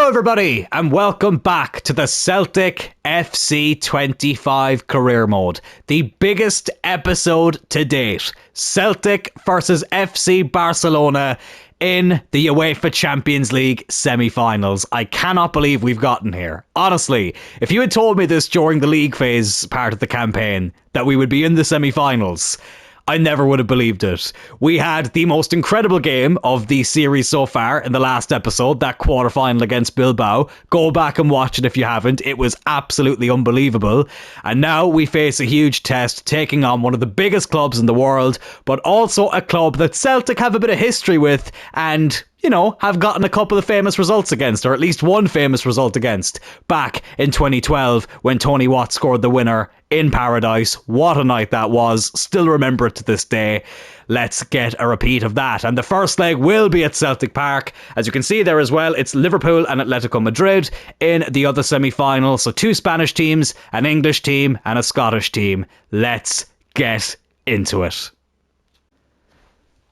Hello everybody and welcome back to the Celtic FC 25 career mode. The biggest episode to date. Celtic versus FC Barcelona in the UEFA Champions League semi-finals. I cannot believe we've gotten here. Honestly, if you had told me this during the league phase part of the campaign, that we would be in the semi-finals, I never would have believed it. We had the most incredible game of the series so far in the last episode, that quarterfinal against Bilbao. Go back and watch it if you haven't. It was absolutely unbelievable. And now we face a huge test, taking on one of the biggest clubs in the world, but also a club that Celtic have a bit of history with and, you know, have gotten a couple of famous results against, or at least one famous result against, back in 2012 when Tony Watt scored the winner in Paradise. What a night that was. Still remember it to this day. Let's get a repeat of that. And the first leg will be at Celtic Park. As you can see there as well, it's Liverpool and Atletico Madrid in the other semi-final. So two Spanish teams, an English team and a Scottish team. Let's get into it.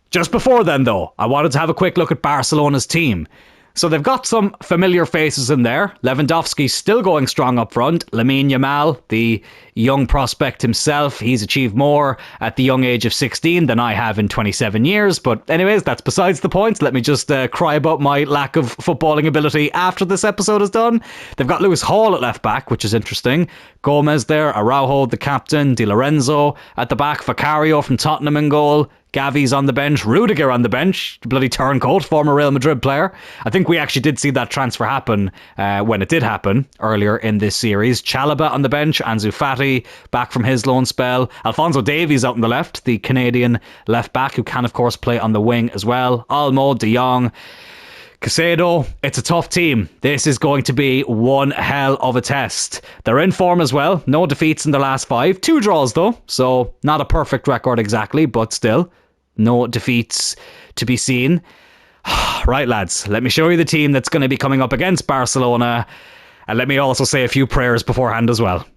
Just before then, though, I wanted to have a quick look at Barcelona's team. So they've got some familiar faces in there. Lewandowski's still going strong up front. Lamine Yamal, the young prospect himself, he's achieved more at the young age of 16 than I have in 27 years. But anyways, that's besides the point. Let me just cry about my lack of footballing ability after this episode is done. They've got Lewis Hall at left back, which is interesting. Gomez there, Araujo, the captain, Di Lorenzo at the back, Vicario from Tottenham in goal. Gavi's on the bench, Rudiger on the bench, bloody turncoat, former Real Madrid player. I think we actually did see that transfer happen when it did happen earlier in this series. Chalobah on the bench, Ansu Fati back from his loan spell. Alphonso Davies out on the left, the Canadian left back who can of course play on the wing as well. Olmo, De Jong, Caicedo. It's a tough team. This is going to be one hell of a test. They're in form as well. No defeats in the last 5. 2 draws though, so not a perfect record exactly, but still. No defeats to be seen. Right, lads, let me show you the team that's going to be coming up against Barcelona. And let me also say a few prayers beforehand as well.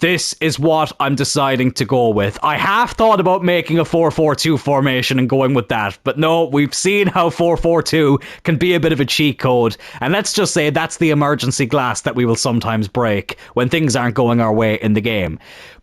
This is what I'm deciding to go with. I half thought about making a 4-4-2 formation and going with that. But no, we've seen how 4-4-2 can be a bit of a cheat code. And let's just say that's the emergency glass that we will sometimes break when things aren't going our way in the game.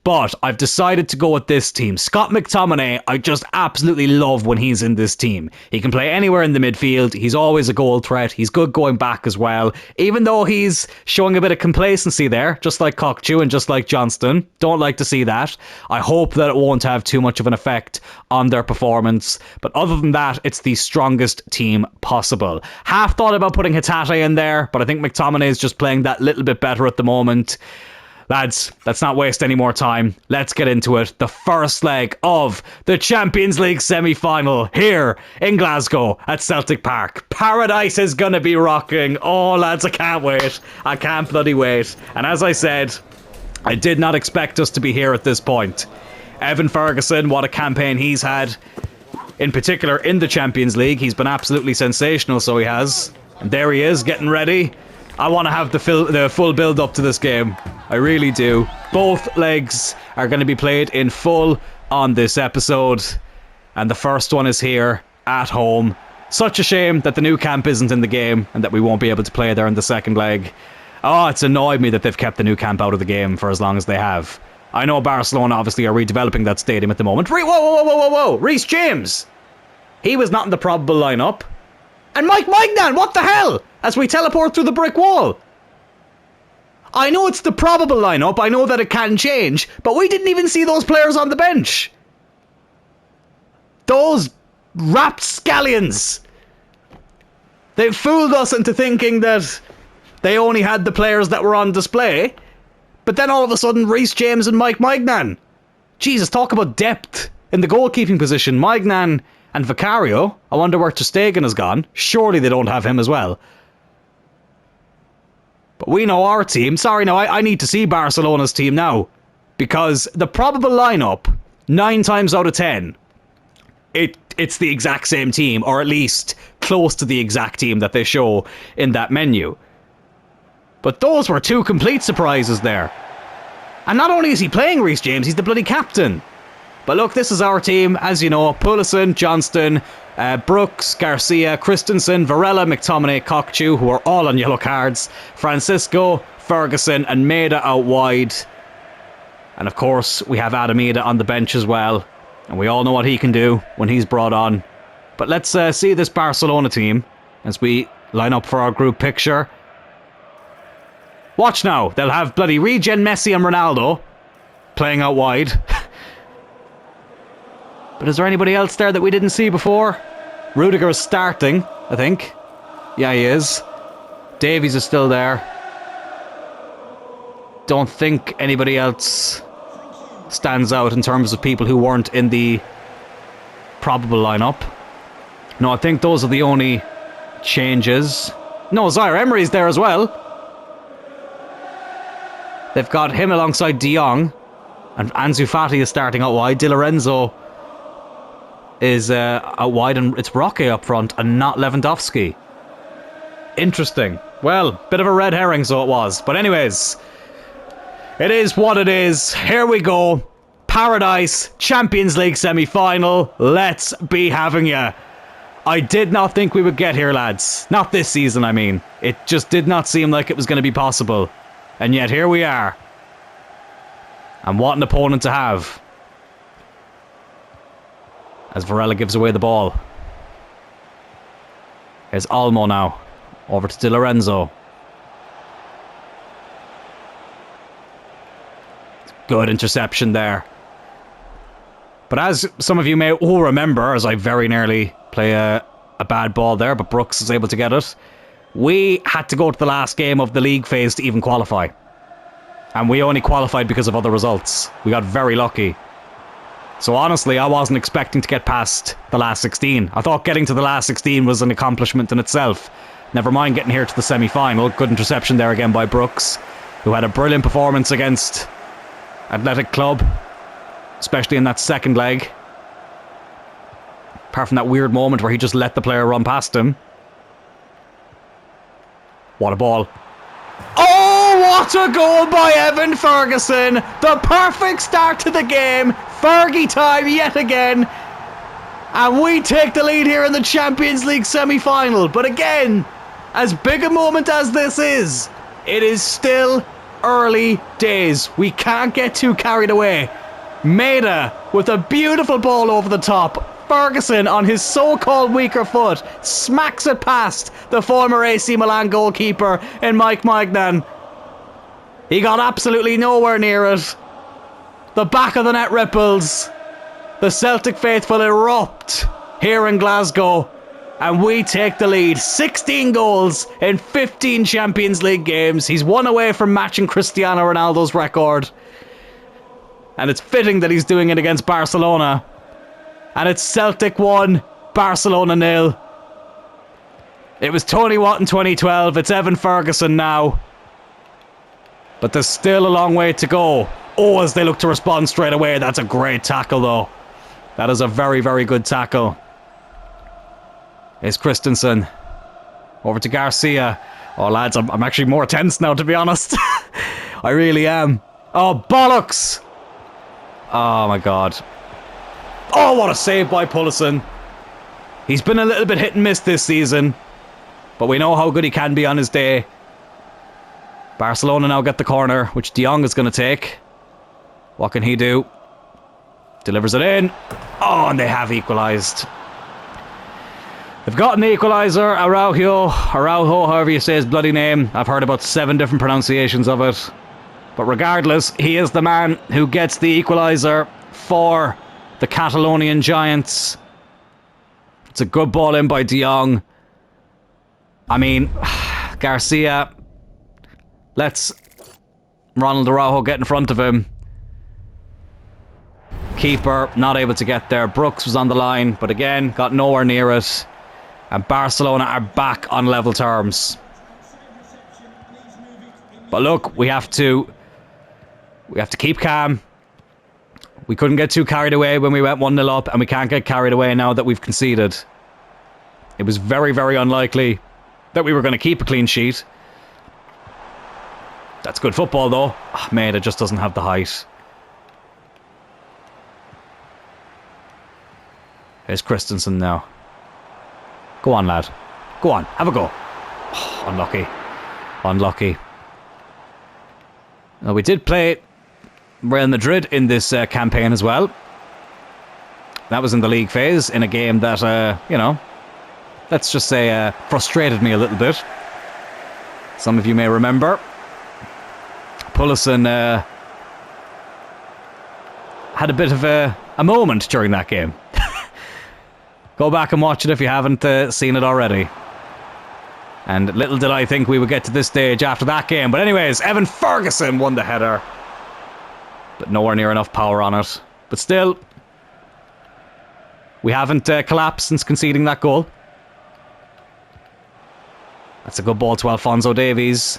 But I've decided to go with this team. Scott McTominay, I just absolutely love when he's in this team. He can play anywhere in the midfield. He's always a goal threat. He's good going back as well. Even though he's showing a bit of complacency there, just like Cockchu and just like Johnston. Don't like to see that. I hope that it won't have too much of an effect on their performance. But other than that, it's the strongest team possible. Half thought about putting Hatate in there, but I think McTominay is just playing that little bit better at the moment. Lads, let's not waste any more time. Let's get into it. The first leg of the Champions League semi-final here in Glasgow at Celtic Park. Paradise is going to be rocking. Oh, lads, I can't wait. I can't bloody wait. And as I said, I did not expect us to be here at this point. Evan Ferguson, what a campaign he's had. In particular, in the Champions League, he's been absolutely sensational, so he has. And there he is, getting ready. I want to have the full build up to this game. I really do. Both legs are going to be played in full on this episode. And the first one is here at home. Such a shame that the new camp isn't in the game and that we won't be able to play there in the second leg. Oh, it's annoyed me that they've kept the new camp out of the game for as long as they have. I know Barcelona obviously are redeveloping that stadium at the moment. Whoa. Reece James. He was not in the probable lineup. And Mike Maignan, what the hell? As we teleport through the brick wall. I know it's the probable lineup, I know that it can change, but we didn't even see those players on the bench. Those rapscallions. They fooled us into thinking that they only had the players that were on display, but then all of a sudden Reece James and Mike Maignan. Jesus, talk about depth in the goalkeeping position. Maignan and Vicario. I wonder where ter Stegen has gone. Surely they don't have him as well. But we know our team. Sorry, no, I need to see Barcelona's team now. Because the probable lineup, 9 times out of 10, it's the exact same team, or at least close to the exact team that they show in that menu. But those were 2 complete surprises there. And not only is he playing Reece James, he's the bloody captain. But look, this is our team, as you know. Pulisic, Johnston, Brooks, Garcia, Christensen, Varela, McTominay, Cockchew, who are all on yellow cards. Francisco, Ferguson and Maida out wide. And of course, we have Adamida on the bench as well. And we all know what he can do when he's brought on. But let's see this Barcelona team as we line up for our group picture. Watch now. They'll have bloody regen Messi and Ronaldo playing out wide. But is there anybody else there that we didn't see before? Rudiger is starting, I think. Yeah, he is. Davies is still there. Don't think anybody else stands out in terms of people who weren't in the probable lineup. No, I think those are the only changes. No, Zaire Emery's there as well. They've got him alongside De Jong. And Ansu Fati is starting out wide. Di Lorenzo is out wide, and it's Roque up front and not Lewandowski. Interesting. Well, bit of a red herring, so it was. But anyways, it is what it is. Here we go. Paradise, Champions League semi-final. Let's be having ya. I did not think we would get here, lads. Not this season, I mean. It just did not seem like it was going to be possible. And yet here we are. And what an opponent to have. As Varela gives away the ball. Here's Olmo now. Over to Di Lorenzo. Good interception there. But as some of you may all remember, as I very nearly play a bad ball there, but Brooks is able to get it. We had to go to the last game of the league phase to even qualify. And we only qualified because of other results. We got very lucky. So honestly, I wasn't expecting to get past the last 16. I thought getting to the last 16 was an accomplishment in itself. Never mind getting here to the semi-final. Good interception there again by Brooks, who had a brilliant performance against Athletic Club, especially in that second leg. Apart from that weird moment where he just let the player run past him. What a ball. Oh, what a goal by Evan Ferguson. The perfect start to the game. Fergie time yet again. And we take the lead here in the Champions League semi-final. But again, as big a moment as this is, it is still early days. We can't get too carried away. Maida with a beautiful ball over the top. Ferguson on his so-called weaker foot smacks it past the former AC Milan goalkeeper in Mike Maignan. He got absolutely nowhere near it. The back of the net ripples. The Celtic faithful erupt here in Glasgow. And we take the lead. 16 goals in 15 Champions League games. He's one away from matching Cristiano Ronaldo's record. And it's fitting that he's doing it against Barcelona. And it's Celtic 1, Barcelona 0. It was Tony Watt in 2012. It's Evan Ferguson now. But there's still a long way to go. Oh, as they look to respond straight away. That's a great tackle, though. That is a very, very good tackle. Here's Christensen. Over to Garcia. Oh, lads, I'm actually more tense now, to be honest. I really am. Oh, bollocks! Oh, my God. Oh, what a save by Pulisic. He's been a little bit hit and miss this season, but we know how good he can be on his day. Barcelona now get the corner, which De Jong is going to take. What can he do? Delivers it in. Oh, and they have equalised. They've gotten the equaliser. Araujo, however you say his bloody name. I've heard about 7 different pronunciations of it. But regardless, he is the man who gets the equaliser for the Catalonian Giants. It's a good ball in by De Jong. I mean, Garcia. Let's Ronald Araujo get in front of him. Keeper not able to get there. Brooks was on the line, but again, got nowhere near it. And Barcelona are back on level terms. But look, we have to keep calm. We couldn't get too carried away when we went 1-0 up, and we can't get carried away now that we've conceded. It was very, very unlikely that we were going to keep a clean sheet. That's good football, though. Oh, Maida just doesn't have the height. Here's Christensen now. Go on, lad. Go on, have a go. Oh, unlucky. Unlucky. Well, we did play Real Madrid in this campaign as well. That was in the league phase, in a game that, you know, let's just say frustrated me a little bit. Some of you may remember. Pullison had a bit of a moment during that game. Go back and watch it if you haven't seen it already. And little did I think we would get to this stage after that game. But anyways, Evan Ferguson won the header. But nowhere near enough power on it. But still, we haven't collapsed since conceding that goal. That's a good ball to Alphonso Davies.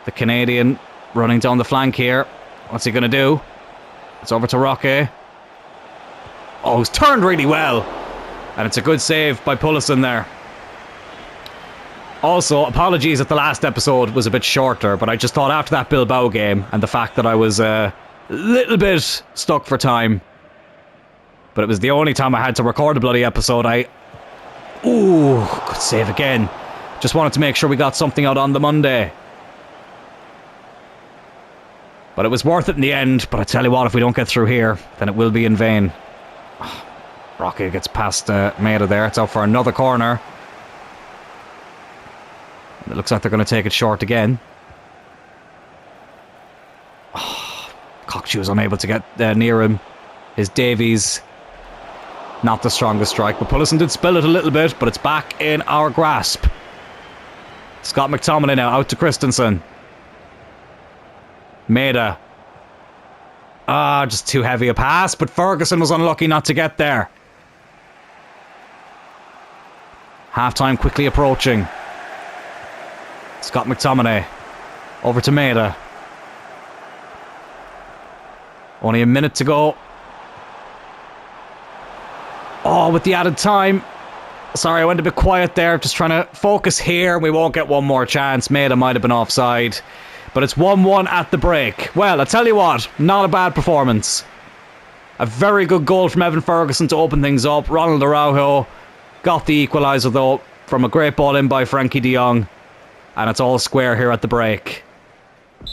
The Canadian running down the flank here. What's he going to do? It's over to Roque. Oh, he's turned really well. And it's a good save by Pullison there. Also, apologies if the last episode was a bit shorter, but I just thought after that Bilbao game and the fact that I was a little bit stuck for time, but it was the only time I had to record a bloody episode, Ooh, good save again. Just wanted to make sure we got something out on the Monday. But it was worth it in the end, but I tell you what, if we don't get through here, then it will be in vain. Roque gets past Maida there. It's out for another corner. It looks like they're going to take it short again. Oh, Cockchu was unable to get near him. His Davies, not the strongest strike, but Pullison did spill it a little bit, but it's back in our grasp. Scott McTominay now out to Christensen. Maida. Just too heavy a pass, but Ferguson was unlucky not to get there. Half-time quickly approaching. Scott McTominay. Over to Maida. Only a minute to go. Oh, with the added time. Sorry, I went a bit quiet there. Just trying to focus here. We won't get one more chance. Maida might have been offside. But it's 1-1 at the break. Well, I tell you what, not a bad performance. A very good goal from Evan Ferguson to open things up. Ronald Araujo got the equaliser though from a great ball in by Frankie de Jong. And it's all square here at the break.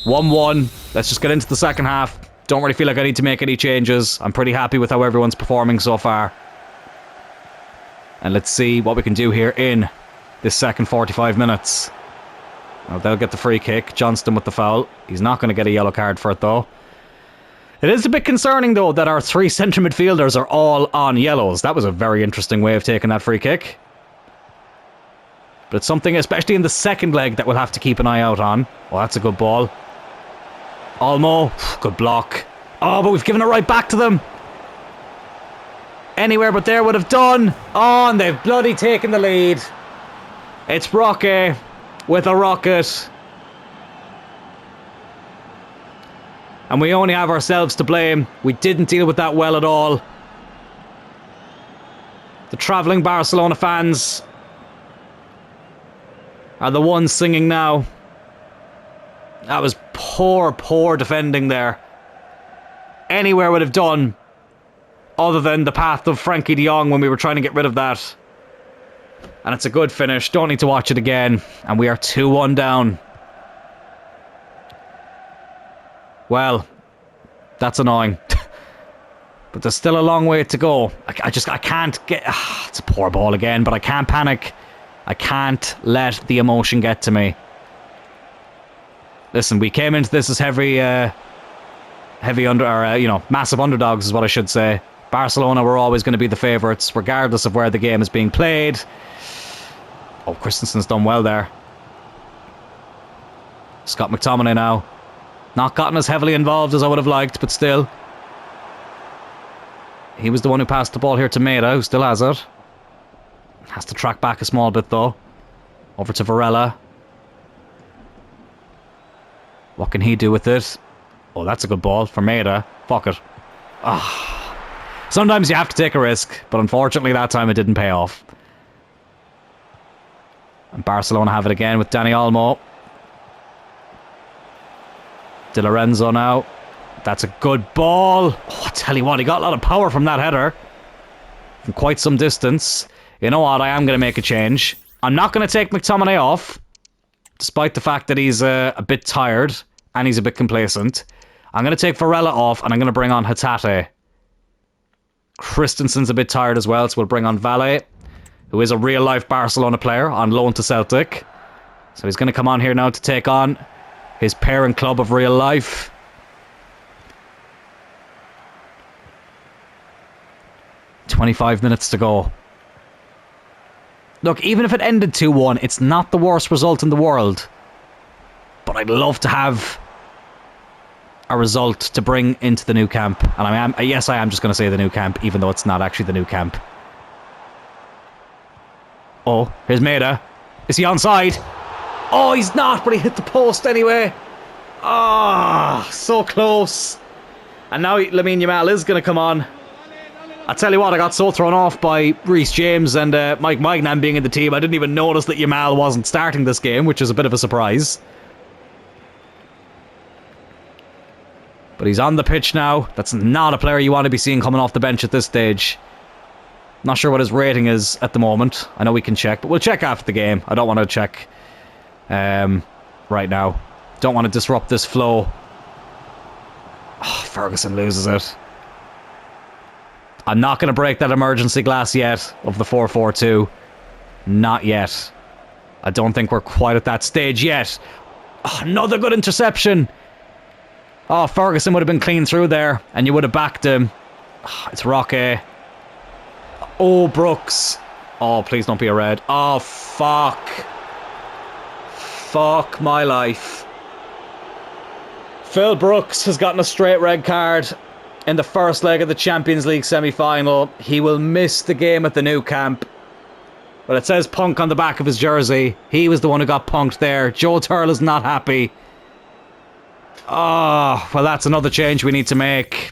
1-1. Let's just get into the second half. Don't really feel like I need to make any changes. I'm pretty happy with how everyone's performing so far. And let's see what we can do here in this second 45 minutes. Well, they'll get the free kick. Johnston with the foul. He's not going to get a yellow card for it though. It is a bit concerning though that our three centre midfielders are all on yellows. That was a very interesting way of taking that free kick. But it's something, especially in the second leg, that we'll have to keep an eye out on. Oh, that's a good ball. Olmo, good block. Oh, but we've given it right back to them. Anywhere but there would have done. Oh, and they've bloody taken the lead. It's Roque with a rocket. And we only have ourselves to blame. We didn't deal with that well at all. The travelling Barcelona fans are the ones singing now. That was poor defending there. Anywhere would have done, other than the path of Frankie de Jong when we were trying to get rid of that. And it's a good finish. Don't need to watch it again. And we are 2-1 down. Well, that's annoying. But there's still a long way to go. I can't get... it's a poor ball again, but I can't panic. I can't let the emotion get to me. Listen, we came into this as massive underdogs is what I should say. Barcelona were always going to be the favourites, regardless of where the game is being played. Oh, Christensen's done well there. Scott McTominay now. Not gotten as heavily involved as I would have liked, but still. He was the one who passed the ball here to Maida, who still has it. Has to track back a small bit though. Over to Varela. What can he do with it? Oh, that's a good ball for Maida. Fuck it. Sometimes you have to take a risk, but unfortunately that time it didn't pay off. And Barcelona have it again with Dani Olmo. Di Lorenzo now. That's a good ball. Oh, I tell you what, he got a lot of power from that header. from quite some distance. You know what? I am going to make a change. I'm not going to take McTominay off, despite the fact that he's a bit tired and he's a bit complacent. I'm going to take Varela off and I'm going to bring on Hatate. Christensen's a bit tired as well, so we'll bring on Valle, who is a real-life Barcelona player on loan to Celtic. So he's going to come on here now to take on his parent club of real life. "25 minutes to go." Look, even if it ended 2-1, it's not the worst result in the world. But I'd love to have a result to bring into the new camp. And yes, I am just going to say the new camp, even though it's not actually the new camp. Oh, here's Maida. Is he onside? Oh, he's not, but he hit the post anyway. Ah, so close. And now Lamine Yamal is going to come on. I tell you what, I got so thrown off by Reece James and Mike Maignan being in the team, I didn't even notice that Yamal wasn't starting this game, which is a bit of a surprise. But he's on the pitch now. That's not a player you want to be seeing coming off the bench at this stage. Not sure what his rating is at the moment. I know we can check, but we'll check after the game. I don't want to check right now. Don't want to disrupt this flow. Oh, Ferguson loses it. I'm not going to break that emergency glass yet of the 4-4-2. Not yet. I don't think we're quite at that stage yet. Oh, another good interception. Oh, Ferguson would have been clean through there, and you would have backed him. Oh, it's Roque. Oh, Brooks. Oh, please don't be a red. Oh, fuck. Fuck my life. Phil Brooks has gotten a straight red card in the first leg of the Champions League semi-final. He will miss the game at the Nou Camp. But it says punk on the back of his jersey. He was the one who got punked there. Joe Turl is not happy. Oh, well, that's another change we need to make.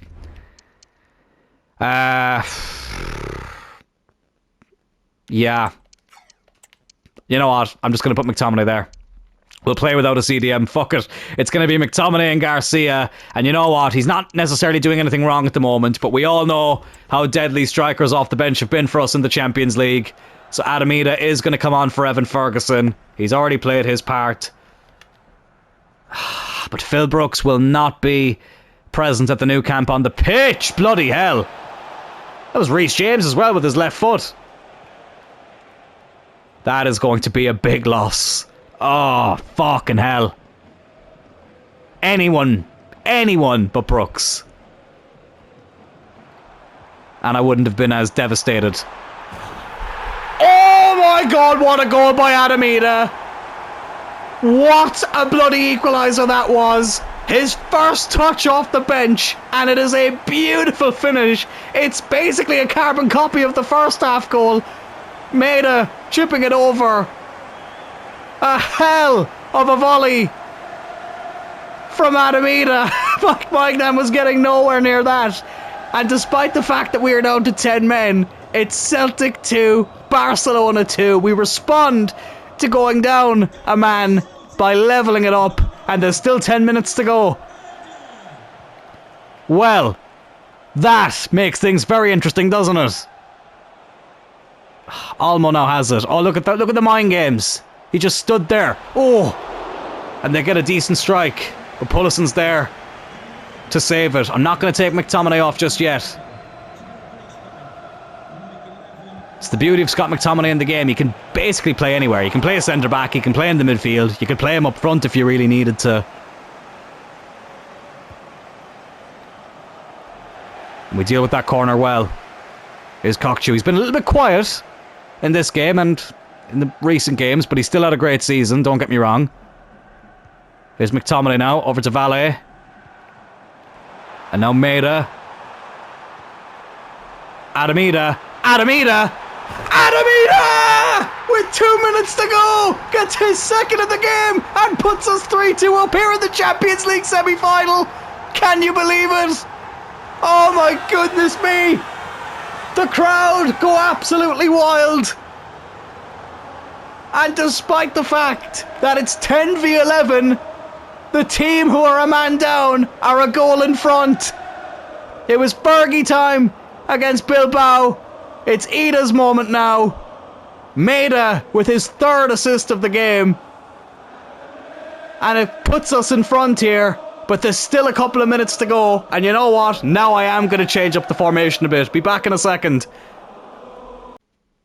Yeah. You know what? I'm just going to put McTominay there. We'll play without a CDM. Fuck it. It's going to be McTominay and Garcia. And you know what? He's not necessarily doing anything wrong at the moment, but we all know how deadly strikers off the bench have been for us in the Champions League. So Adamida is going to come on for Evan Ferguson. He's already played his part. But Phil Brooks will not be present at the Nou Camp on the pitch. Bloody hell. That was Reece James as well with his left foot. That is going to be a big loss. Oh, fucking hell. Anyone but Brooks. And I wouldn't have been as devastated. Oh my god, what a goal by Adamida. What a bloody equaliser that was. His first touch off the bench, and it is a beautiful finish. It's basically a carbon copy of the first half goal. Maida chipping it over. A hell of a volley from Adamida. Mike Maignan was getting nowhere near that. And despite the fact that we are down to 10 men, it's Celtic 2, Barcelona 2. We respond to going down a man by levelling it up, and there's still 10 minutes to go. Well, that makes things very interesting, doesn't it? Olmo now has it. Oh, look at that! Look at the mind games. He just stood there. Oh, and they get a decent strike. But Pullison's there to save it. I'm not going to take McTominay off just yet. It's the beauty of Scott McTominay in the game. He can basically play anywhere. He can play a centre back. He can play in the midfield. You can play him up front if you really needed to. And we deal with that corner well. Here's Cockchew. He's been a little bit quiet in this game and in the recent games, but he's still had a great season, don't get me wrong. Here's McTominay now, over to Valle. And now Maida. Adamida! With 2 minutes to go! Gets his second of the game and puts us 3-2 up here in the Champions League semi-final! Can you believe it? Oh my goodness me! The crowd go absolutely wild! And despite the fact that it's 10 v 11, the team who are a man down are a goal in front. It was Fergie time against Bilbao. It's Ida's moment now. Maeda with his 3rd assist of the game. And it puts us in front here. But there's still a couple of minutes to go. And you know what? Now I am going to change up the formation a bit. Be back in a second.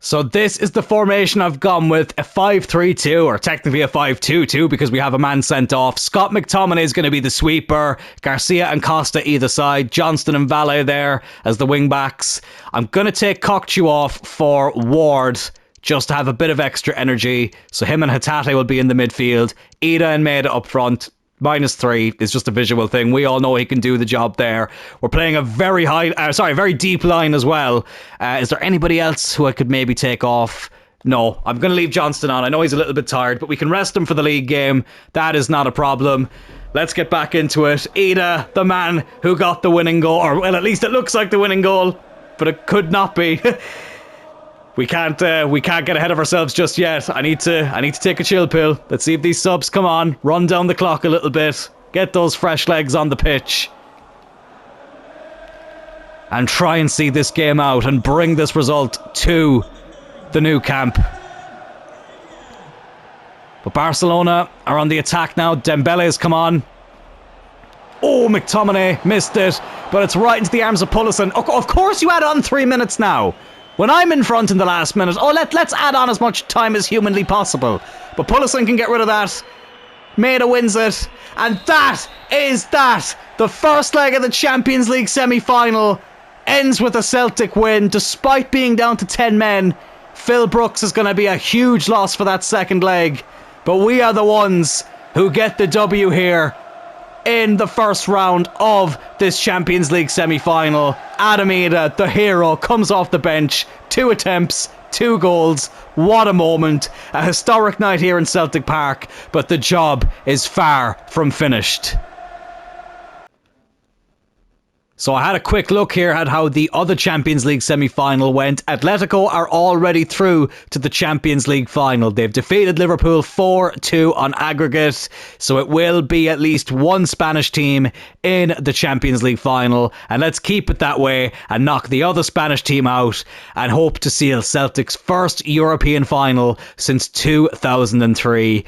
So this is the formation I've gone with, a 5-3-2, or technically a 5-2-2 because we have a man sent off. Scott McTominay is going to be the sweeper, Garcia and Costa either side, Johnston and Valle there as the wing backs. I'm going to take Kokchu off for Ward, just to have a bit of extra energy. So him and Hatate will be in the midfield, Ida and Maeda up front. -3 is just a visual thing. We all know he can do the job there. We're playing a very very deep line as well. Is there anybody else who I could maybe take off? No, I'm going to leave Johnston on. I know he's a little bit tired, but we can rest him for the league game. That is not a problem. Let's get back into it. Ida, the man who got the winning goal, or well, at least it looks like the winning goal, but it could not be. We can't get ahead of ourselves just yet. I need to take a chill pill. Let's see if these subs come on. Run down the clock a little bit. Get those fresh legs on the pitch. And try and see this game out and bring this result to the new camp. But Barcelona are on the attack now. Dembele has come on. Oh, McTominay missed it. But it's right into the arms of Pulisic. Of course you add on 3 minutes now. When I'm in front in the last minute, let's add on as much time as humanly possible. But Pulisic can get rid of that. Maeda wins it. And that is that. The first leg of the Champions League semi-final ends with a Celtic win, despite being down to 10 men. Phil Brooks is going to be a huge loss for that second leg. But we are the ones who get the W here in the first round of this Champions League semi-final. Adam Ida, the hero, comes off the bench. 2 attempts, 2 goals. What a moment. A historic night here in Celtic Park, but the job is far from finished. So I had a quick look here at how the other Champions League semi-final went. Atletico are already through to the Champions League final. They've defeated Liverpool 4-2 on aggregate. So it will be at least one Spanish team in the Champions League final. And let's keep it that way and knock the other Spanish team out and hope to seal Celtic's first European final since 2003.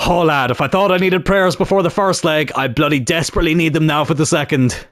Oh lad, if I thought I needed prayers before the first leg, I bloody desperately need them now for the second.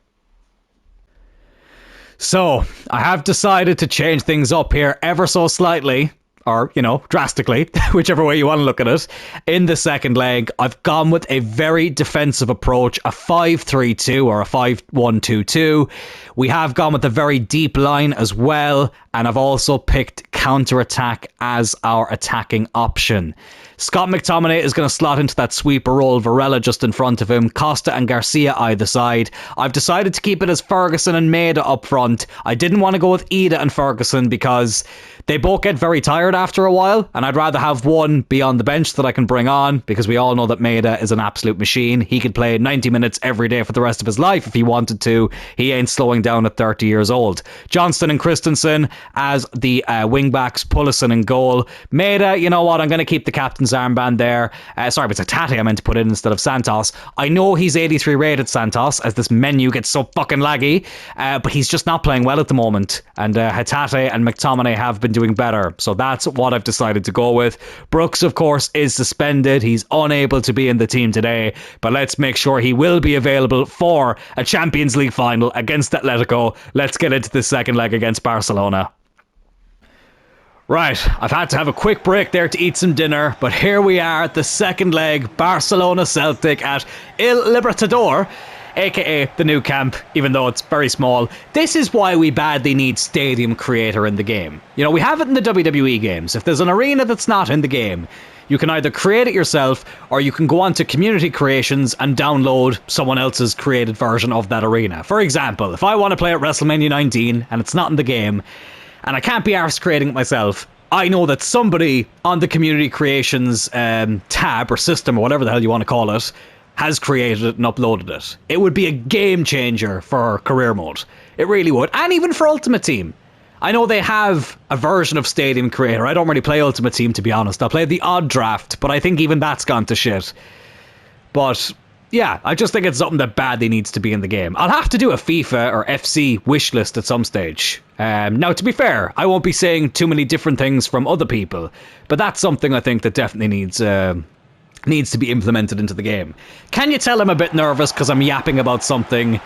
So, I have decided to change things up here ever so slightly, or, drastically, whichever way you want to look at it. In the second leg, I've gone with a very defensive approach, a 5-3-2 or a 5-1-2-2. We have gone with a very deep line as well, and I've also picked counter-attack as our attacking option. Scott McTominay is going to slot into that sweeper role, Varela just in front of him, Costa and Garcia either side. I've decided to keep it as Ferguson and Maeda up front. I didn't want to go with Ida and Ferguson because they both get very tired after a while, and I'd rather have one be on the bench that I can bring on, because we all know that Maeda is an absolute machine. He could play 90 minutes every day for the rest of his life if he wanted to. He ain't slowing down at 30 years old. Johnston and Christensen as the wing-backs, Pulisic in goal. Maeda, you know what, I'm going to keep the captain's armband there. Sorry, it's a Hatate I meant to put in instead of Santos. I know he's 83 rated, Santos, as this menu gets so fucking laggy, but he's just not playing well at the moment. And Hatate and McTominay have been doing better. So that's what I've decided to go with. Brooks, of course, is suspended. He's unable to be in the team today, but let's make sure he will be available for a Champions League final against Atletico. Let's get into the second leg against Barcelona. Right, I've had to have a quick break there to eat some dinner, but here we are at the second leg, Barcelona-Celtic at Il Libertador, aka the new camp, even though it's very small. This is why we badly need Stadium Creator in the game. You know, we have it in the WWE games. If there's an arena that's not in the game, you can either create it yourself, or you can go on to Community Creations and download someone else's created version of that arena. For example, if I want to play at WrestleMania 19 and it's not in the game, and I can't be arsed creating it myself, I know that somebody on the Community Creations tab or system or whatever the hell you want to call it has created it and uploaded it. It would be a game changer for career mode. It really would. And even for Ultimate Team. I know they have a version of Stadium Creator. I don't really play Ultimate Team, to be honest. I play the odd draft, but I think even that's gone to shit. But Yeah, I just think it's something that badly needs to be in the game. I'll have to do a FIFA or FC wish list at some stage. Now, to be fair, I won't be saying too many different things from other people, but that's something I think that definitely needs to be implemented into the game. Can you tell I'm a bit nervous because I'm yapping about something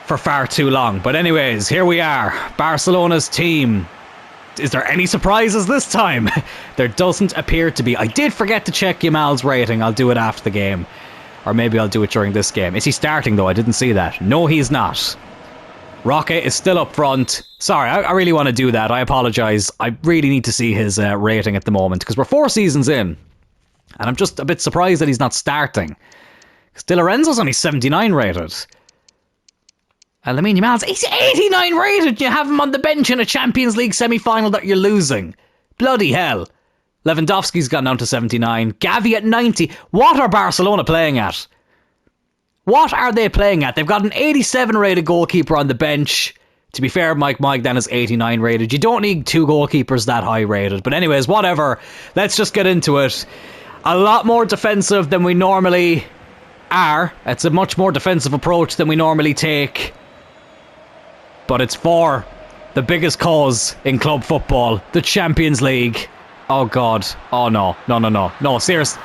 for far too long? But anyways, here we are. Barcelona's team. Is there any surprises this time? There doesn't appear to be. I did forget to check Yamal's rating. I'll do it after the game. Or maybe I'll do it during this game. Is he starting though? I didn't see that. No, he's not. Rocket is still up front. Sorry, I really want to do that. I apologise. I really need to see his rating at the moment because we're 4 seasons in. And I'm just a bit surprised that he's not starting. Because Di Lorenzo's only 79 rated. And Lamine Yamal's he's 89 rated. You have him on the bench in a Champions League semi-final that you're losing. Bloody hell. Lewandowski's gone down to 79. Gavi at 90. What are Barcelona playing at? What are they playing at? They've got an 87 rated goalkeeper on the bench. To be fair, Mike Magdan is 89 rated. You don't need 2 goalkeepers that high rated. But anyways, whatever. Let's just get into it. A lot more defensive than we normally are. It's a much more defensive approach than we normally take. But it's for the biggest cause in club football, the Champions League. Oh God. Oh no. No, no, no. No, serious.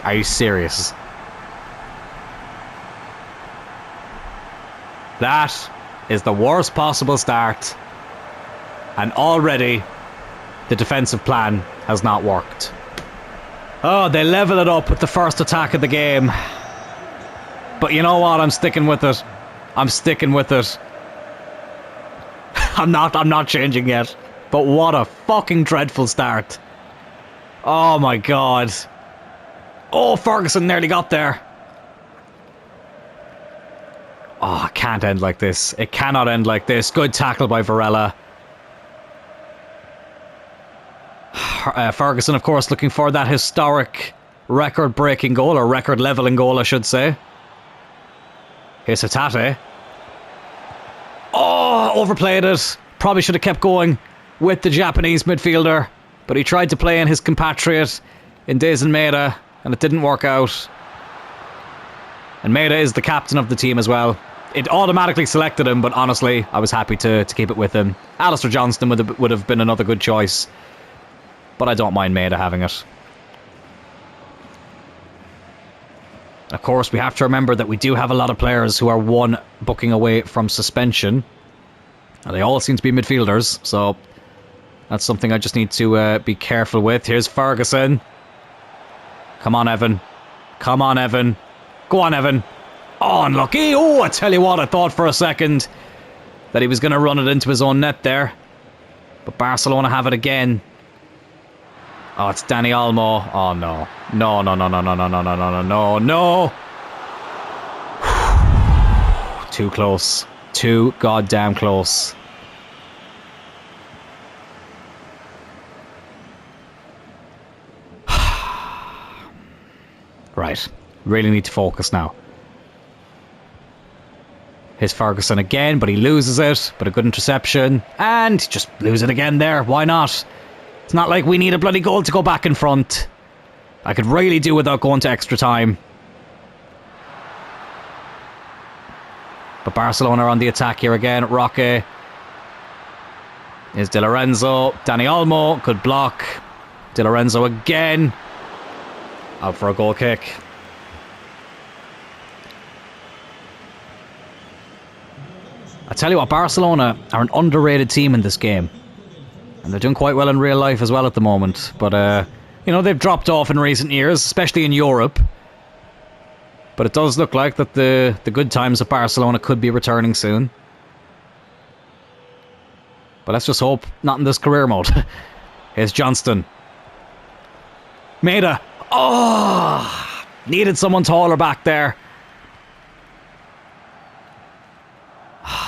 Are you serious? That is the worst possible start. And already the defensive plan has not worked. Oh, they level it up with the first attack of the game. But you know what? I'm sticking with it. I'm sticking with it. I'm not changing yet. But what a fucking dreadful start. Oh my God. Oh, Ferguson nearly got there. Oh, it can't end like this. It cannot end like this. Good tackle by Varela. Ferguson, of course, looking for that historic record-breaking goal, or record-leveling goal, I should say. Here's Hatate. Oh, overplayed it. Probably should have kept going with the Japanese midfielder, but he tried to play in his compatriot in Dazen Maeda, and it didn't work out. And Maeda is the captain of the team as well. It automatically selected him, but honestly, I was happy to keep it with him. Alistair Johnston would have been another good choice, but I don't mind Maeda having it. Of course, we have to remember that we do have a lot of players who are 1 booking away from suspension. And they all seem to be midfielders, so that's something I just need to be careful with. Here's Ferguson. Come on, Evan. Come on, Evan. Go on, Evan. Oh, unlucky. Oh, I tell you what, I thought for a second that he was going to run it into his own net there. But Barcelona have it again. Oh, it's Dani Olmo. Oh, no. No, no, no, no, no, no, no, no, no, no, no. Too close. Too goddamn close. Right. Really need to focus now. Here's Ferguson again, but he loses it. But a good interception. And just lose it again there. Why not? It's not like we need a bloody goal to go back in front. I could really do without going to extra time. But Barcelona are on the attack here again. Roque. Here's Di Lorenzo. Dani Olmo. Good block. Di Lorenzo again. Out for a goal kick. I tell you what, Barcelona are an underrated team in this game. And they're doing quite well in real life as well at the moment. But, you know, they've dropped off in recent years, especially in Europe. But it does look like that the good times of Barcelona could be returning soon. But let's just hope not in this career mode. Here's Johnston. Maeda. Oh! Needed someone taller back there.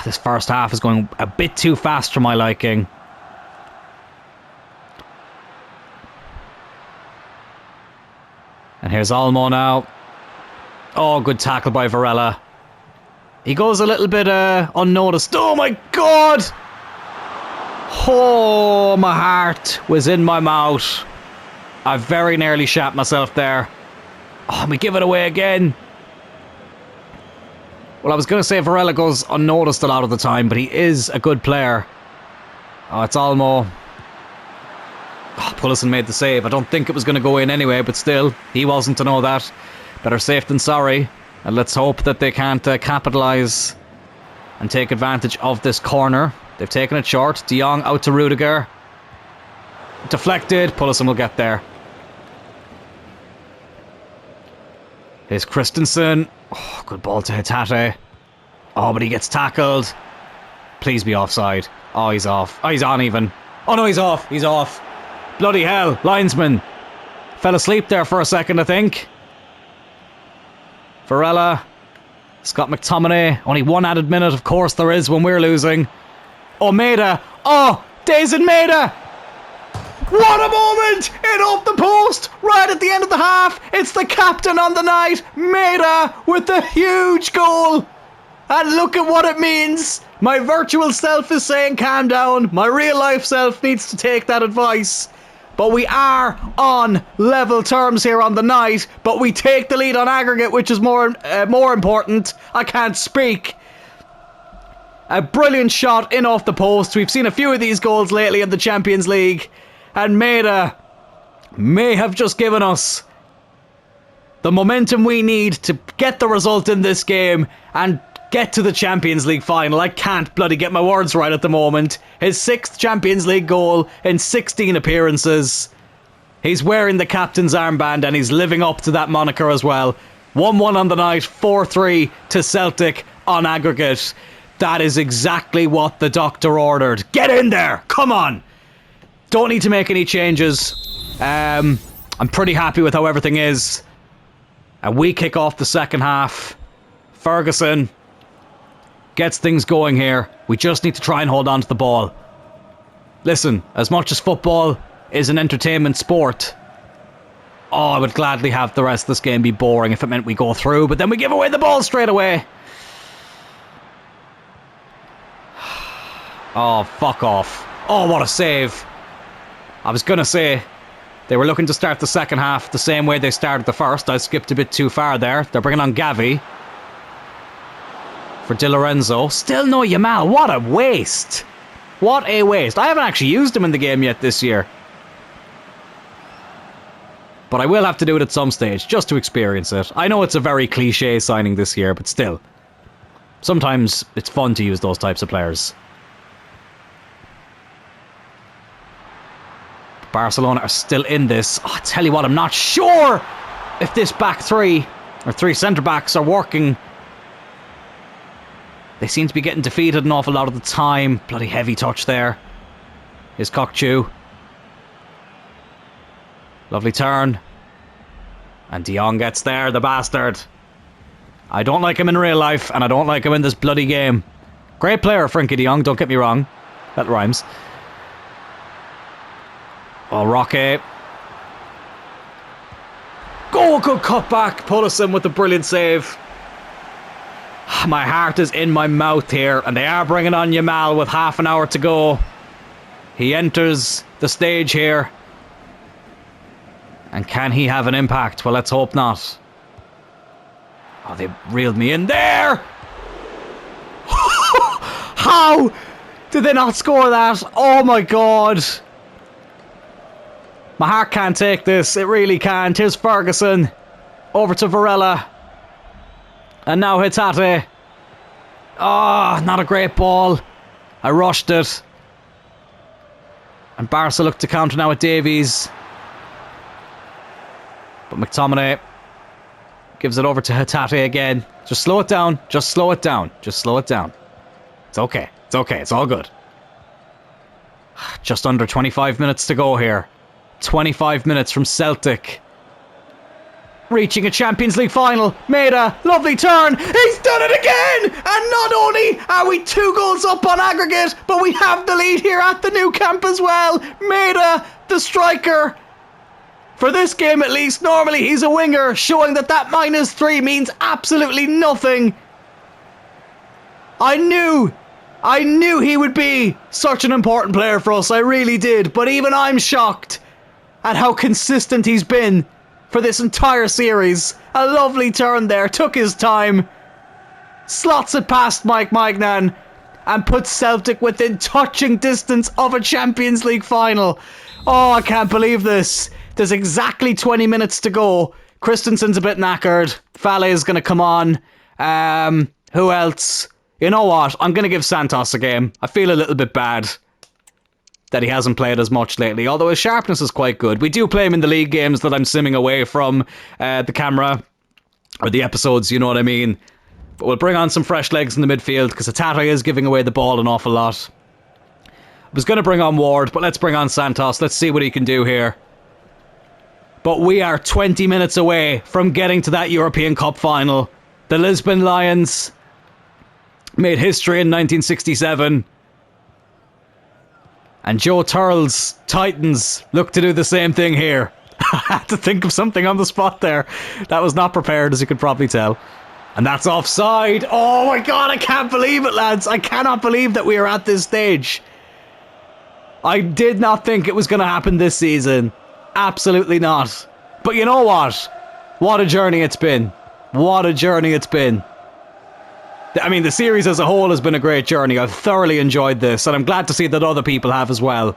This first half is going a bit too fast for my liking. And here's Olmo now. Oh, good tackle by Varela. He goes a little bit unnoticed. Oh my God! Oh, my heart was in my mouth. I very nearly shat myself there. Oh, we give it away again. Well, I was going to say Varela goes unnoticed a lot of the time, but he is a good player. Oh, it's Olmo. Oh, Pullison made the save. I don't think it was going to go in anyway, but still, he wasn't to know that. Better safe than sorry. And let's hope that they can't capitalise and take advantage of this corner. They've taken it short. De Jong out to Rudiger. Deflected. Pullison will get there. Here's Christensen. Oh, good ball to Hatate. Oh, but he gets tackled. Please be offside. Oh, he's off. Oh, he's on even. Oh, no, he's off. He's off. Bloody hell. Linesman. Fell asleep there for a second, I think. Varela. Scott McTominay. Only one added minute, of course there is when we're losing. Oh, Maida. Oh, Dazen Maida. What a moment! In off the post, right at the end of the half. It's the captain on the night, Maida, with the huge goal. And look at what it means. My virtual self is saying calm down. My real life self needs to take that advice. But we are on level terms here on the night. But we take the lead on aggregate, which is more important. I can't speak. A brilliant shot in off the post. We've seen a few of these goals lately in the Champions League. And Maida may have just given us the momentum we need to get the result in this game and get to the Champions League final. I can't bloody get my words right at the moment. His 6th Champions League goal in 16 appearances. He's wearing the captain's armband and he's living up to that moniker as well. 1-1 on the night, 4-3 to Celtic on aggregate. That is exactly what the doctor ordered. Get in there! Come on! Don't need to make any changes. I'm pretty happy with how everything is. And we kick off the second half. Ferguson gets things going here. We just need to try and hold on to the ball. Listen, as much as football is an entertainment sport, oh, I would gladly have the rest of this game be boring if it meant we go through, but then we give away the ball straight away. Oh, fuck off. Oh, what a save. I was going to say, they were looking to start the second half the same way they started the first. I skipped a bit too far there. They're bringing on Gavi for Di Lorenzo. Still no Yamal. What a waste. What a waste. I haven't actually used him in the game yet this year. But I will have to do it at some stage, just to experience it. I know it's a very cliche signing this year, but still. Sometimes it's fun to use those types of players. Barcelona are still in this. Oh, I tell you what, I'm not sure if this back three, or 3 centre-backs, are working. They seem to be getting defeated an awful lot of the time. Bloody heavy touch there. Here's Kokchu. Lovely turn. And De Jong gets there, the bastard. I don't like him in real life, and I don't like him in this bloody game. Great player, Frankie De Jong, don't get me wrong. That rhymes. Oh, Roque. Go, good cutback. Pullison with the brilliant save. My heart is in my mouth here, and they are bringing on Yamal with half an hour to go. He enters the stage here. And can he have an impact? Well, let's hope not. Oh, they reeled me in there. How did they not score that? Oh my god. My heart can't take this. It really can't. Here's Ferguson. Over to Varela. And now Hatate. Oh, not a great ball. I rushed it. And Barca look to counter now with Davies. But McTominay gives it over to Hatate again. Just slow it down. Just slow it down. Just slow it down. It's okay. It's okay. It's all good. Just under 25 minutes to go here. 25 minutes from Celtic. Reaching a Champions League final. Maida, lovely turn. He's done it again! And not only are we 2 goals up on aggregate, but we have the lead here at the Nou Camp as well. Maida, the striker. For this game at least, normally he's a winger, showing that that -3 means absolutely nothing. I knew I knew he would be such an important player for us, I really did, but even I'm shocked at how consistent he's been for this entire series. A lovely turn there, took his time, slots it past Mike Magnan, and puts Celtic within touching distance of a Champions League final. Oh, I can't believe this. There's exactly 20 minutes to go. Christensen's a bit knackered. Fale is going to come on. Who else? You know what? I'm going to give Santos a game. I feel a little bit bad that he hasn't played as much lately, although his sharpness is quite good. We do play him in the league games that I'm simming away from the camera, or the episodes, you know what I mean. But we'll bring on some fresh legs in the midfield, because Atata is giving away the ball an awful lot. I was going to bring on Ward, but let's bring on Santos. Let's see what he can do here. But we are 20 minutes away from getting to that European Cup final. The Lisbon Lions made history in 1967. And Joe Turl's Titans look to do the same thing here. I had to think of something on the spot there. That was not prepared, as you could probably tell. And that's offside. Oh my god, I can't believe it, lads. I cannot believe that we are at this stage. I did not think it was going to happen this season. Absolutely not. But you know what? What a journey it's been. What a journey it's been. I mean, the series as a whole has been a great journey. I've thoroughly enjoyed this, and I'm glad to see that other people have as well.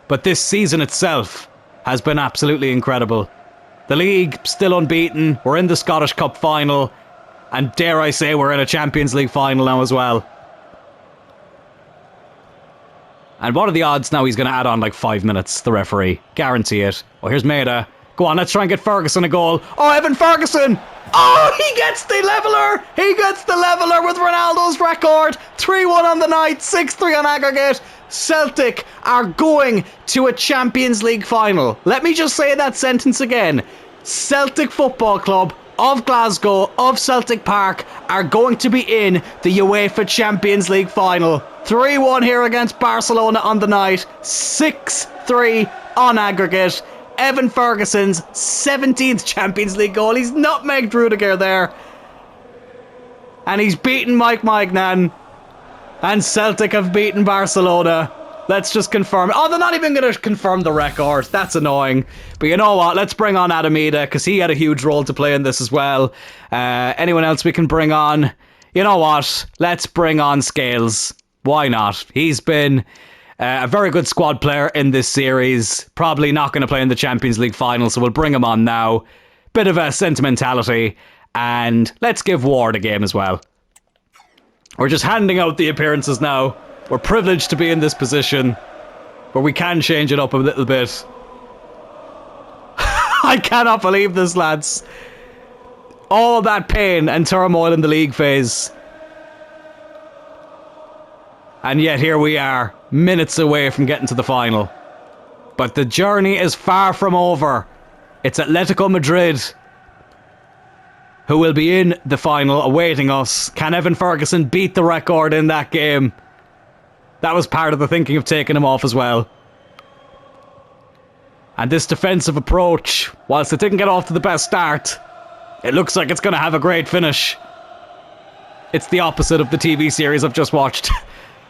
But this season itself has been absolutely incredible. The league still unbeaten. We're in the Scottish Cup final, and dare I say we're in a Champions League final now as well. And what are the odds now he's going to add on like 5 minutes, the referee? Guarantee it. Oh, here's Maida. Go on, let's try and get Ferguson a goal. Oh, Evan Ferguson! Oh, he gets the leveller! He gets the leveller with Ronaldo's record. 3-1 on the night, 6-3 on aggregate. Celtic are going to a Champions League final. Let me just say that sentence again. Celtic Football Club of Glasgow, of Celtic Park, are going to be in the UEFA Champions League final. 3-1 here against Barcelona on the night. 6-3 on aggregate. Evan Ferguson's 17th Champions League goal. He's nutmegged Rudiger there. And he's beaten Mike Magnan. And Celtic have beaten Barcelona. Let's just confirm. Oh, they're not even going to confirm the record. That's annoying. But you know what? Let's bring on Adamida, because he had a huge role to play in this as well. Anyone else we can bring on? You know what? Let's bring on Scales. Why not? He's been a very good squad player in this series. Probably not going to play in the Champions League final, so we'll bring him on now. Bit of a sentimentality. And let's give Ward a game as well. We're just handing out the appearances now. We're privileged to be in this position where we can change it up a little bit. I cannot believe this, lads. All that pain and turmoil in the league phase. And yet here we are, minutes away from getting to the final. But the journey is far from over. It's Atletico Madrid who will be in the final awaiting us. Can Evan Ferguson beat the record in that game? That was part of the thinking of taking him off as well. And this defensive approach, whilst it didn't get off to the best start, it looks like it's going to have a great finish. It's the opposite of the TV series I've just watched.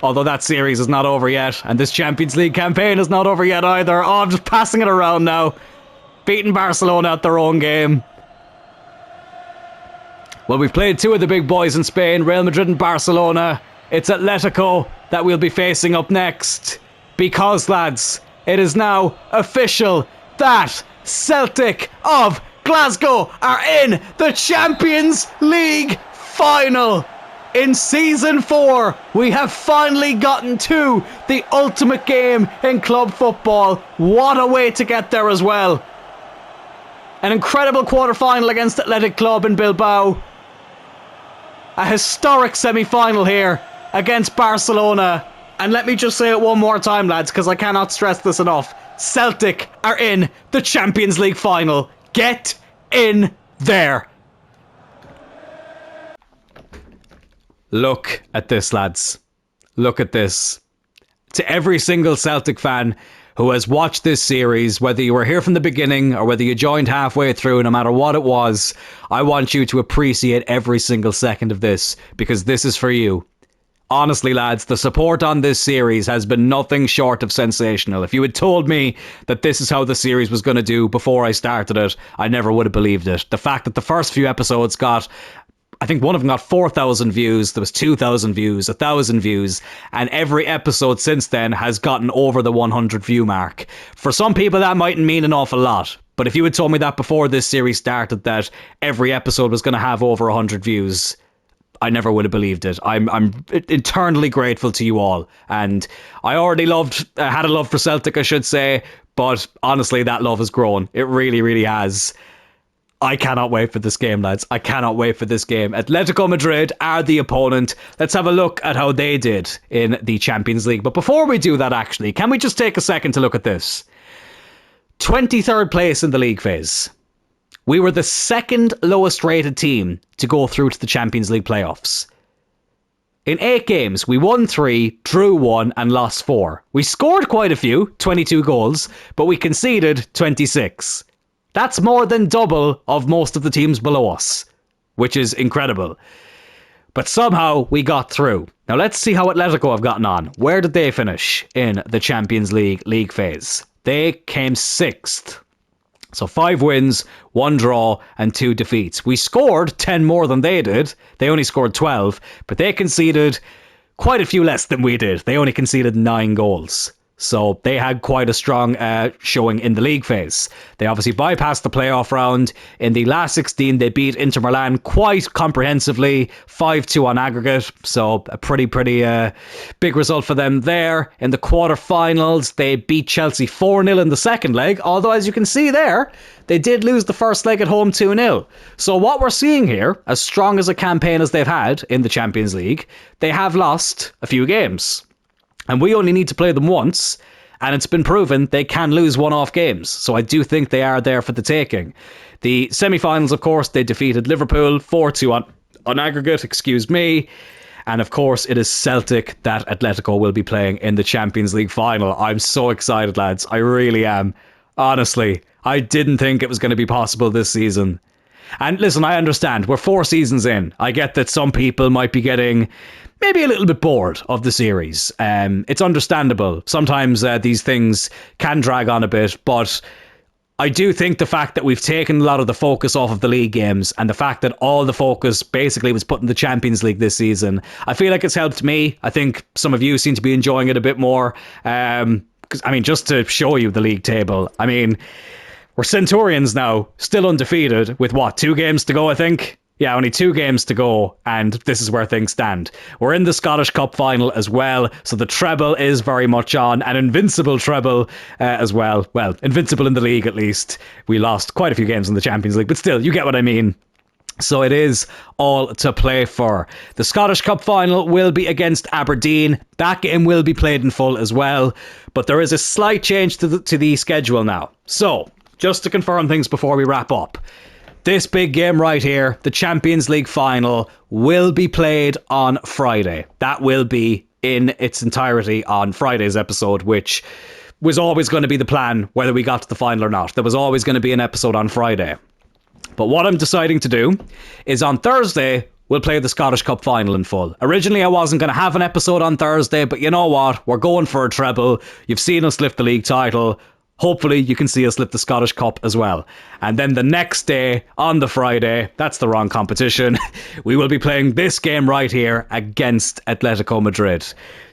Although that series is not over yet. And this Champions League campaign is not over yet either. Oh, I'm just passing it around now. Beating Barcelona at their own game. Well, we've played two of the big boys in Spain, Real Madrid and Barcelona. It's Atletico that we'll be facing up next. Because, lads, it is now official that Celtic of Glasgow are in the Champions League final. In Season 4, we have finally gotten to the ultimate game in club football. What a way to get there as well. An incredible quarter-final against Athletic Club in Bilbao. A historic semi-final here against Barcelona. And let me just say it one more time, lads, because I cannot stress this enough. Celtic are in the Champions League final. Get in there. Look at this, lads. Look at this. To every single Celtic fan who has watched this series, whether you were here from the beginning or whether you joined halfway through, no matter what it was, I want you to appreciate every single second of this, because this is for you. Honestly, lads, the support on this series has been nothing short of sensational. If you had told me that this is how the series was going to do before I started it, I never would have believed it. The fact that the first few episodes got, I think one of them got 4,000 views, there was 2,000 views, 1,000 views, and every episode since then has gotten over the 100 view mark. For some people that mightn't mean an awful lot, but if you had told me that before this series started that every episode was going to have over 100 views, I never would have believed it. I'm eternally grateful to you all, and I already had a love for Celtic, I should say, but honestly that love has grown. It really, really has. I cannot wait for this game, lads. I cannot wait for this game. Atletico Madrid are the opponent. Let's have a look at how they did in the Champions League. But before we do that, actually, can we just take a second to look at this? 23rd place in the league phase. We were the second lowest rated team to go through to the Champions League playoffs. In 8 games, we won 3, drew 1 and lost 4. We scored quite a few, 22 goals, but we conceded 26. That's more than double of most of the teams below us, which is incredible. But somehow we got through. Now let's see how Atletico have gotten on. Where did they finish in the Champions League phase? They came 6th. So 5 wins, 1 draw and 2 defeats. We scored 10 more than they did. They only scored 12, but they conceded quite a few less than we did. They only conceded 9 goals. So they had quite a strong showing in the league phase. They obviously bypassed the playoff round. In the last 16, they beat Inter Milan quite comprehensively, 5-2 on aggregate. So a pretty big result for them there. In the quarterfinals, they beat Chelsea 4-0 in the second leg. Although, as you can see there, they did lose the first leg at home 2-0. So what we're seeing here, as strong as a campaign as they've had in the Champions League, they have lost a few games. And we only need to play them once, and it's been proven they can lose one-off games. So I do think they are there for the taking. The semi-finals, of course, they defeated Liverpool 4-2 on aggregate, and of course it is Celtic that Atletico will be playing in the Champions League final. I'm so excited, lads. I really am. Honestly, I didn't think it was going to be possible this season. And listen, I understand, we're 4 seasons in. I get that some people might be getting maybe a little bit bored of the series. It's understandable. Sometimes these things can drag on a bit, but I do think the fact that we've taken a lot of the focus off of the league games and the fact that all the focus basically was put in the Champions League this season, I feel like it's helped me. I think some of you seem to be enjoying it a bit more. Because just to show you the league table, we're Centurions now, still undefeated with 2 games to go, I think? Yeah, only 2 games to go, and this is where things stand. We're in the Scottish Cup final as well, so the treble is very much on, an invincible treble as well. Well, invincible in the league at least. We lost quite a few games in the Champions League, but still, you get what I mean. So it is all to play for. The Scottish Cup final will be against Aberdeen. That game will be played in full as well, but there is a slight change to the schedule now. So, just to confirm things before we wrap up, this big game right here, the Champions League final, will be played on Friday. That will be in its entirety on Friday's episode, which was always going to be the plan, whether we got to the final or not. There was always going to be an episode on Friday. But what I'm deciding to do is on Thursday, we'll play the Scottish Cup final in full. Originally, I wasn't going to have an episode on Thursday, but you know what? We're going for a treble. You've seen us lift the league title. Hopefully you can see us lift the Scottish Cup as well. And then the next day, on the Friday, that's the wrong competition, we will be playing this game right here against Atletico Madrid.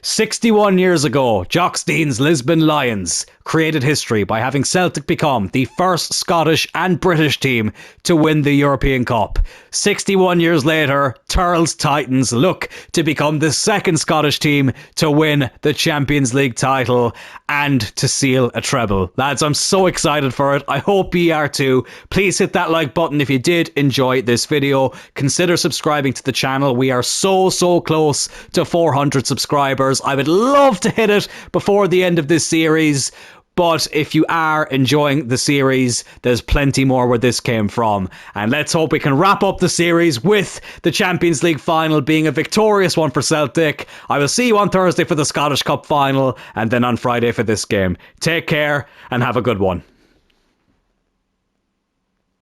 61 years ago, Jock Stein's Lisbon Lions created history by having Celtic become the first Scottish and British team to win the European Cup. 61 years later, Turl's Titans look to become the second Scottish team to win the Champions League title and to seal a treble. Lads, I'm so excited for it. I hope you are too. Please hit that like button if you did enjoy this video. Consider subscribing to the channel. We are so close to 400 subscribers. I would love to hit it before the end of this series. But if you are enjoying the series, there's plenty more where this came from. And let's hope we can wrap up the series with the Champions League final being a victorious one for Celtic. I will see you on Thursday for the Scottish Cup final and then on Friday for this game. Take care and have a good one.